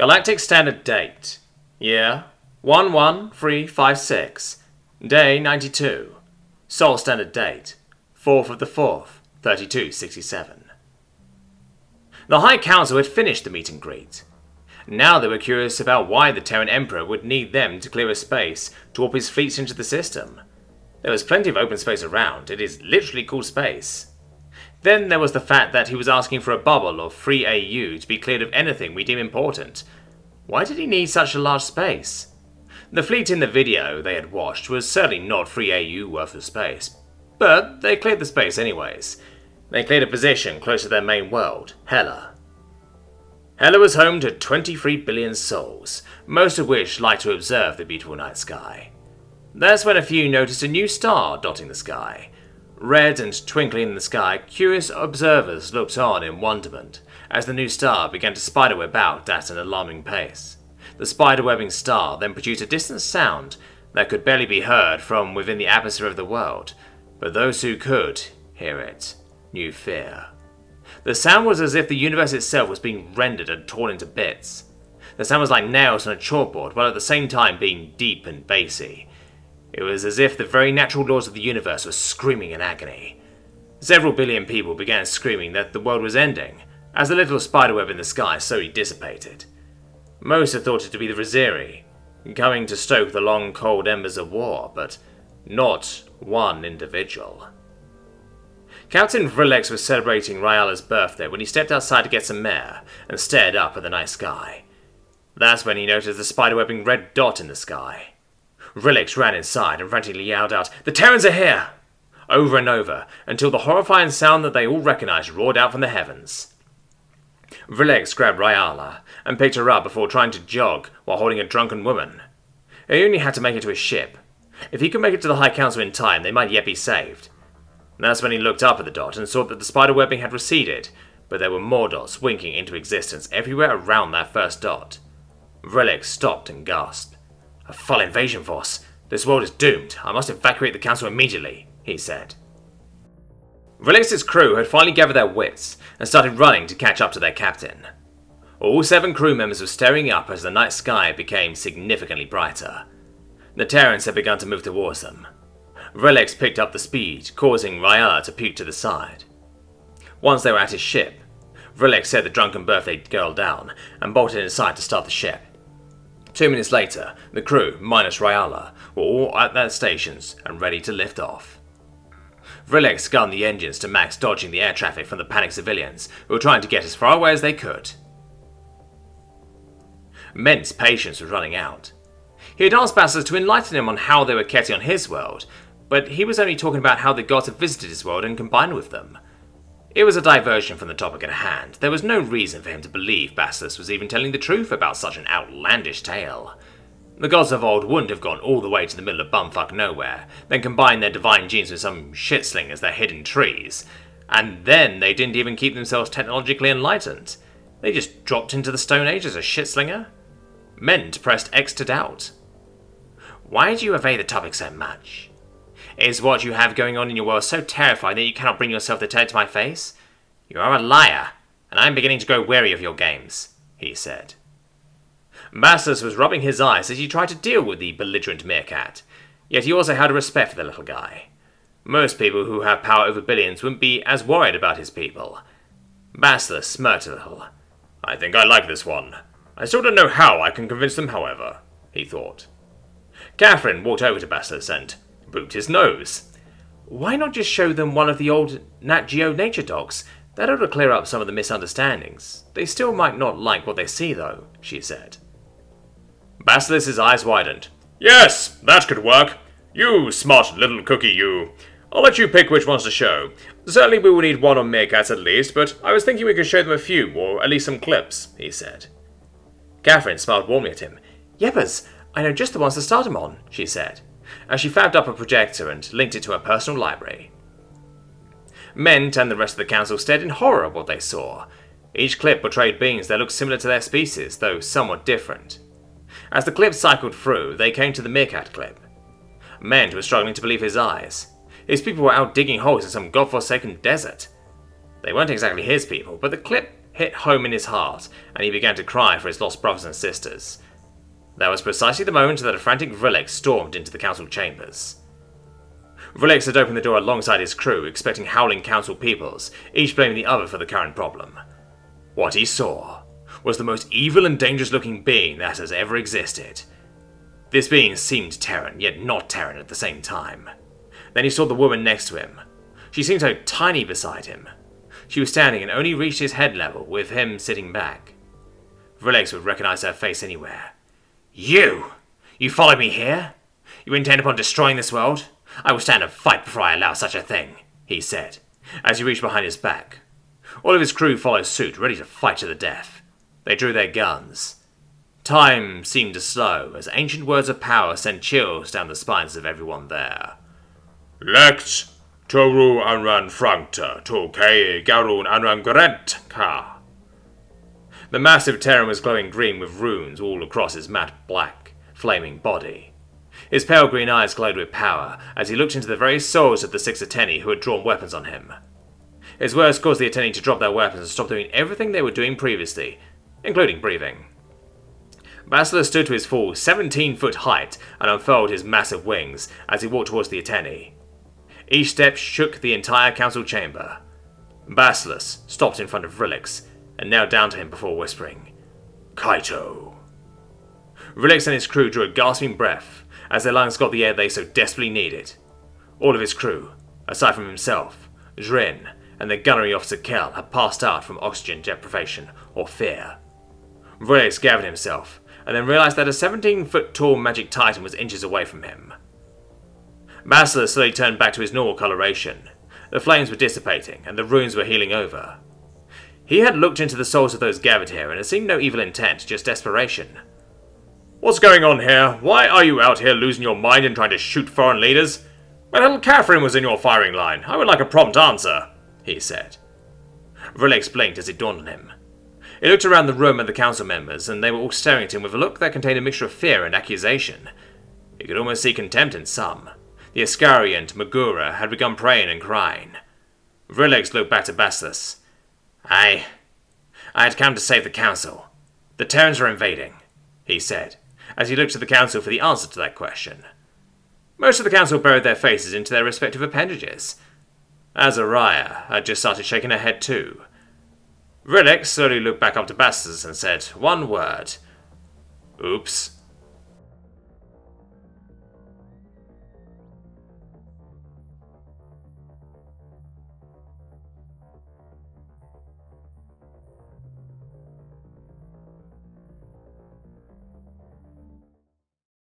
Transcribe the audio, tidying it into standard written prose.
Galactic Standard Date. Year 11356. Day 92. Sol Standard Date 4th of the 4th, 3267. The High Council had finished the meet and greet. Now they were curious about why the Terran Emperor would need them to clear a space to warp his fleets into the system. There was plenty of open space around. It is literally cool space. Then there was the fact that he was asking for a bubble of free AU to be cleared of anything we deem important. Why did he need such a large space? The fleet in the video they had watched was certainly not free AU worth of space, but they cleared the space anyways. They cleared a position close to their main world, Hela. Hela was home to 23 billion souls, most of which liked to observe the beautiful night sky. That's when a few noticed a new star dotting the sky. Red and twinkling in the sky, curious observers looked on in wonderment as the new star began to spiderweb out at an alarming pace. The spiderwebbing star then produced a distant sound that could barely be heard from within the atmosphere of the world, but those who could hear it knew fear. The sound was as if the universe itself was being rendered and torn into bits. The sound was like nails on a chalkboard, while at the same time being deep and bassy. It was as if the very natural laws of the universe were screaming in agony. Several billion people began screaming that the world was ending, as the little spiderweb in the sky slowly dissipated. Most had thought it to be the Riziri, coming to stoke the long cold embers of war, but not one individual. Captain Vrillex was celebrating Ryala's birthday when he stepped outside to get some air and stared up at the night sky. That's when he noticed the spiderwebbing red dot in the sky. Vrillex ran inside and frantically yelled out, "The Terrans are here!" over and over, until the horrifying sound that they all recognized roared out from the heavens. Vrillex grabbed Ryala and picked her up before trying to jog while holding a drunken woman. He only had to make it to his ship. If he could make it to the High Council in time, they might yet be saved. That's when he looked up at the dot and saw that the spider webbing had receded, but there were more dots winking into existence everywhere around that first dot. Vrillex stopped and gasped. "A full invasion force. This world is doomed. I must evacuate the council immediately," he said. Vrillex's crew had finally gathered their wits and started running to catch up to their captain. All 7 crew members were staring up as the night sky became significantly brighter. The Terrans had begun to move towards them. Vrillex picked up the speed, causing Ryala to puke to the side. Once they were at his ship, Vrillex set the drunken birthday girl down and bolted inside to start the ship. 2 minutes later, the crew, minus Ryala, were all at their stations and ready to lift off. Vrillex gunned the engines to max, dodging the air traffic from the panicked civilians who were trying to get as far away as they could. Ment's patience was running out. He had asked Bassus to enlighten him on how they were getting on his world, but he was only talking about how the gods had visited his world and combined with them. It was a diversion from the topic at hand. There was no reason for him to believe Bassus was even telling the truth about such an outlandish tale. The gods of old wouldn't have gone all the way to the middle of bumfuck nowhere, then combined their divine genes with some shitsling as their hidden trees, and then they didn't even keep themselves technologically enlightened. They just dropped into the Stone Age as a shitslinger? Ment pressed X to doubt. "Why do you evade the topic so much? Is what you have going on in your world so terrifying that you cannot bring yourself to tell it to my face? You are a liar, and I am beginning to grow weary of your games," he said. Bassus was rubbing his eyes as he tried to deal with the belligerent meerkat, yet he also had a respect for the little guy. Most people who have power over billions wouldn't be as worried about his people. Bassus smirked a little. "I think I like this one. I still don't know how I can convince them, however," he thought. Catherine walked over to Bassus and booped his nose. "Why not just show them one of the old Nat Geo nature docs? That ought to clear up some of the misunderstandings. They still might not like what they see, though," she said. Bassus's eyes widened. "Yes, that could work. You smart little cookie, you. I'll let you pick which ones to show. Certainly we will need one on meerkats at least, but I was thinking we could show them a few, or at least some clips," he said. Catherine smiled warmly at him. "Yeppers, I know just the ones to start them on," she said, as she fabbed up a projector and linked it to her personal library. Ment and the rest of the council stared in horror at what they saw. Each clip portrayed beings that looked similar to their species, though somewhat different. As the clips cycled through, they came to the meerkat clip. Ment was struggling to believe his eyes. His people were out digging holes in some godforsaken desert. They weren't exactly his people, but the clip hit home in his heart, and he began to cry for his lost brothers and sisters. That was precisely the moment that a frantic Vrilix stormed into the council chambers. Vrilix had opened the door alongside his crew, expecting howling council peoples, each blaming the other for the current problem. What he saw was the most evil and dangerous-looking being that has ever existed. This being seemed Terran, yet not Terran at the same time. Then he saw the woman next to him. She seemed so tiny beside him. She was standing and only reached his head level, with him sitting back. Vrilix would recognize her face anywhere. You! You followed me here? You intend upon destroying this world? I will stand and fight before I allow such a thing, he said, as he reached behind his back. All of his crew followed suit, ready to fight to the death. They drew their guns. Time seemed to slow, as ancient words of power sent chills down the spines of everyone there. Lex, Toru Anran Frankta, Tokei Garun Anran Gorentka. The massive Terran was glowing green with runes all across his matte black, flaming body. His pale green eyes glowed with power as he looked into the very souls of the 6 Ateni who had drawn weapons on him. His words caused the Ateni to drop their weapons and stop doing everything they were doing previously, including breathing. Basilisk stood to his full 17-foot height and unfurled his massive wings as he walked towards the Ateni. Each step shook the entire council chamber. Basilisk stopped in front of Vrilix and knelt down to him before whispering, Kaito. Vrilix and his crew drew a gasping breath as their lungs got the air they so desperately needed. All of his crew, aside from himself, Drin, and the gunnery officer Kel, had passed out from oxygen deprivation or fear. Vrilix gathered himself, and then realized that a 17-foot tall magic titan was inches away from him. Basilisk slowly turned back to his normal coloration. The flames were dissipating, and the runes were healing over. He had looked into the souls of those gathered here, and it seemed no evil intent, just desperation. What's going on here? Why are you out here losing your mind and trying to shoot foreign leaders? My little Catherine was in your firing line. I would like a prompt answer, he said. Vrilix blinked as it dawned on him. He looked around the room at the council members, and they were all staring at him with a look that contained a mixture of fear and accusation. He could almost see contempt in some. The Ascari and Magura had begun praying and crying. Vrilix looked back to Basilisk. I had come to save the council. The Terrans are invading, he said, as he looked to the council for the answer to that question. Most of the council buried their faces into their respective appendages. Azariah had just started shaking her head too. Vrilix slowly looked back up to Basilisk and said one word. Oops.